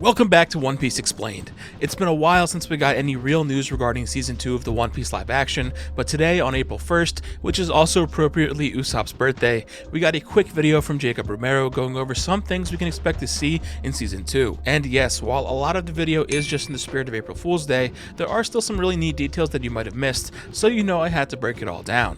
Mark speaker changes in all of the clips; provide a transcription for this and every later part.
Speaker 1: Welcome back to One Piece Explained. It's been a while since we got any real news regarding Season 2 of the One Piece live action, but today on April 1st, which is also appropriately Usopp's birthday, we got a quick video from Jacob Romero going over some things we can expect to see in Season 2. And yes, while a lot of the video is just in the spirit of April Fool's Day, there are still some really neat details that you might have missed, so you know I had to break it all down.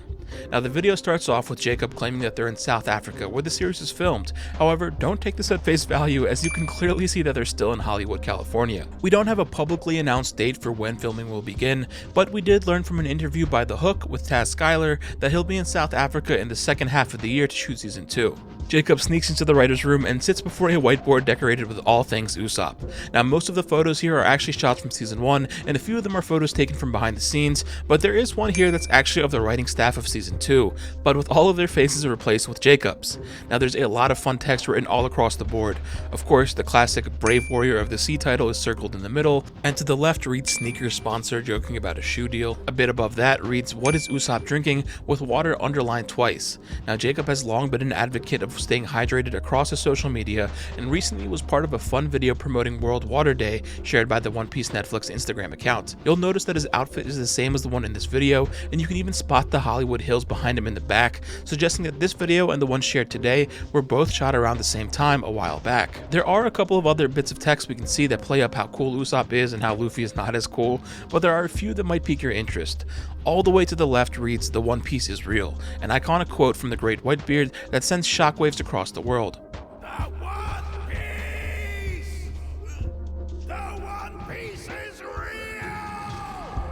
Speaker 1: Now the video starts off with Jacob claiming that they're in South Africa where the series is filmed. However, don't take this at face value as you can clearly see that they're still in Hollywood, California. We don't have a publicly announced date for when filming will begin, but we did learn from an interview by The Hook with Taz Skylar that he'll be in South Africa in the second half of the year to shoot Season 2. Jacob sneaks into the writer's room and sits before a whiteboard decorated with all things Usopp. Now most of the photos here are actually shots from Season 1, and a few of them are photos taken from behind the scenes, but there is one here that's actually of the writing staff of Season 2, but with all of their faces replaced with Jacob's. Now there's a lot of fun text written all across the board. Of course, the classic Brave Warrior of the Sea title is circled in the middle, and to the left reads Sneakers Sponsor joking about a shoe deal. A bit above that reads What is Usopp drinking with water underlined twice. Now Jacob has long been an advocate of staying hydrated across his social media and recently was part of a fun video promoting World Water Day shared by the One Piece Netflix Instagram account. You'll notice that his outfit is the same as the one in this video, and you can even spot the Hollywood Hills behind him in the back, suggesting that this video and the one shared today were both shot around the same time a while back. There are a couple of other bits of text we can see that play up how cool Usopp is and how Luffy is not as cool, but there are a few that might pique your interest. All the way to the left reads "The One Piece is real," an iconic quote from the Great Whitebeard that sends shockwaves across the world.
Speaker 2: The One Piece! The One Piece is real!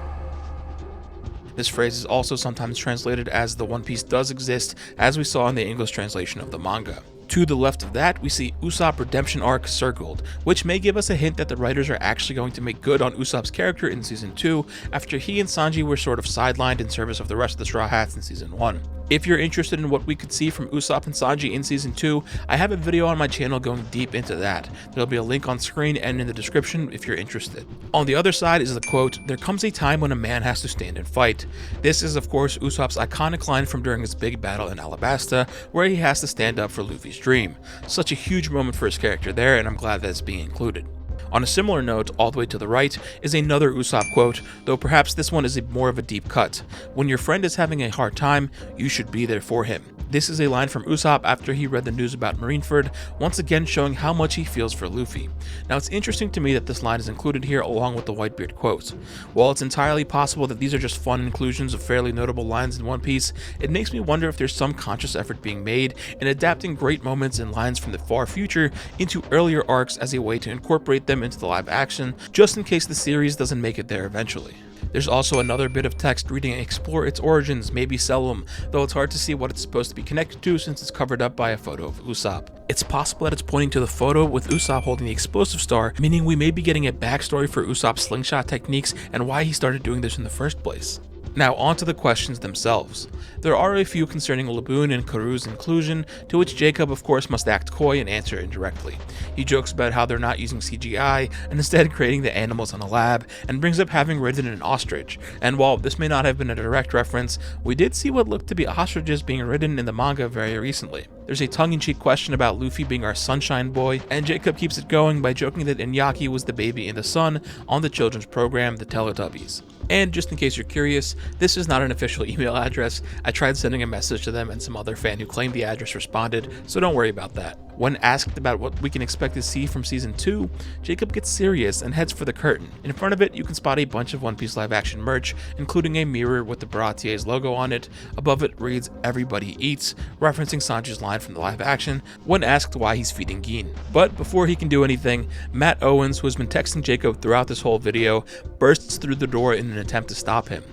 Speaker 1: This phrase is also sometimes translated as "The One Piece does exist," as we saw in the English translation of the manga. To the left of that, we see Usopp redemption arc circled, which may give us a hint that the writers are actually going to make good on Usopp's character in Season 2 after he and Sanji were sort of sidelined in service of the rest of the Straw Hats in Season 1. If you're interested in what we could see from Usopp and Sanji in Season 2, I have a video on my channel going deep into that. There'll be a link on screen and in the description if you're interested. On the other side is the quote, "There comes a time when a man has to stand and fight." This is of course Usopp's iconic line from during his big battle in Alabasta, where he has to stand up for Luffy's dream. Such a huge moment for his character there, and I'm glad that it's being included. On a similar note, all the way to the right, is another Usopp quote, though perhaps this one is more of a deep cut. "When your friend is having a hard time, you should be there for him." This is a line from Usopp after he read the news about Marineford, once again showing how much he feels for Luffy. Now it's interesting to me that this line is included here along with the Whitebeard quote. While it's entirely possible that these are just fun inclusions of fairly notable lines in One Piece, it makes me wonder if there's some conscious effort being made in adapting great moments and lines from the far future into earlier arcs as a way to incorporate them into the live action, just in case the series doesn't make it there eventually. There's also another bit of text reading "Explore its origins, maybe sell them," though it's hard to see what it's supposed to be connected to since it's covered up by a photo of Usopp. It's possible that it's pointing to the photo with Usopp holding the explosive star, meaning we may be getting a backstory for Usopp's slingshot techniques and why he started doing this in the first place. Now on to the questions themselves. There are a few concerning Laboon and Karoo's inclusion, to which Jacob of course must act coy and answer indirectly. He jokes about how they're not using CGI and instead creating the animals in a lab, and brings up having ridden an ostrich, and while this may not have been a direct reference, we did see what looked to be ostriches being ridden in the manga very recently. There's a tongue-in-cheek question about Luffy being our sunshine boy, and Jacob keeps it going by joking that Iñaki was the baby in the sun on the children's program, the Teletubbies. And just in case you're curious, this is not an official email address. I tried sending a message to them and some other fan who claimed the address responded, so don't worry about that. When asked about what we can expect to see from Season 2, Jacob gets serious and heads for the curtain. In front of it, you can spot a bunch of One Piece live action merch, including a mirror with the Baratier's logo on it. Above it reads "Everybody eats," referencing Sanji's line from the live action when asked why he's feeding Gin. But before he can do anything, Matt Owens, who has been texting Jacob throughout this whole video, bursts through the door in an attempt to stop him.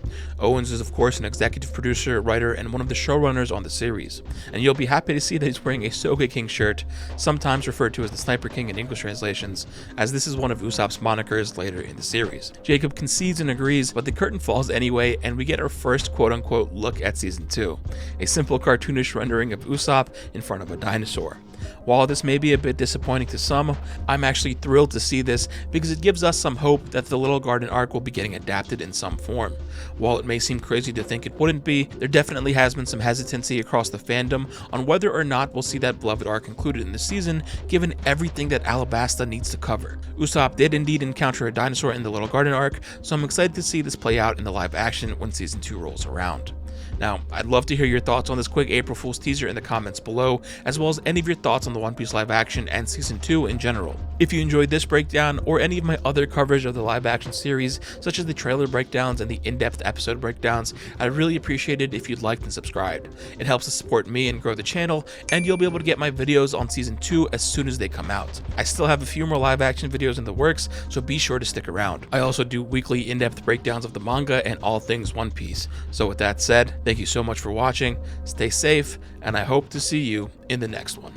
Speaker 1: Owens is of course an executive producer, writer, and one of the showrunners on the series, and you'll be happy to see that he's wearing a Soga King shirt, sometimes referred to as the Sniper King in English translations, as this is one of Usopp's monikers later in the series. Jacob concedes and agrees, but the curtain falls anyway, and we get our first quote-unquote look at Season 2, a simple cartoonish rendering of Usopp in front of a dinosaur. While this may be a bit disappointing to some, I'm actually thrilled to see this because it gives us some hope that the Little Garden arc will be getting adapted in some form. While it may seem crazy to think it wouldn't be, there definitely has been some hesitancy across the fandom on whether or not we'll see that beloved arc included in the season, given everything that Alabasta needs to cover. Usopp did indeed encounter a dinosaur in the Little Garden arc, so I'm excited to see this play out in the live action when season 2 rolls around. Now, I'd love to hear your thoughts on this quick April Fool's teaser in the comments below, as well as any of your thoughts on the One Piece live action and season 2 in general. If you enjoyed this breakdown or any of my other coverage of the live action series, such as the trailer breakdowns and the in-depth episode breakdowns, I'd really appreciate it if you'd liked and subscribed. It helps to support me and grow the channel, and you'll be able to get my videos on season 2 as soon as they come out. I still have a few more live action videos in the works, so be sure to stick around. I also do weekly in-depth breakdowns of the manga and all things One Piece. So with that said, thank you so much for watching, stay safe, and I hope to see you in the next one.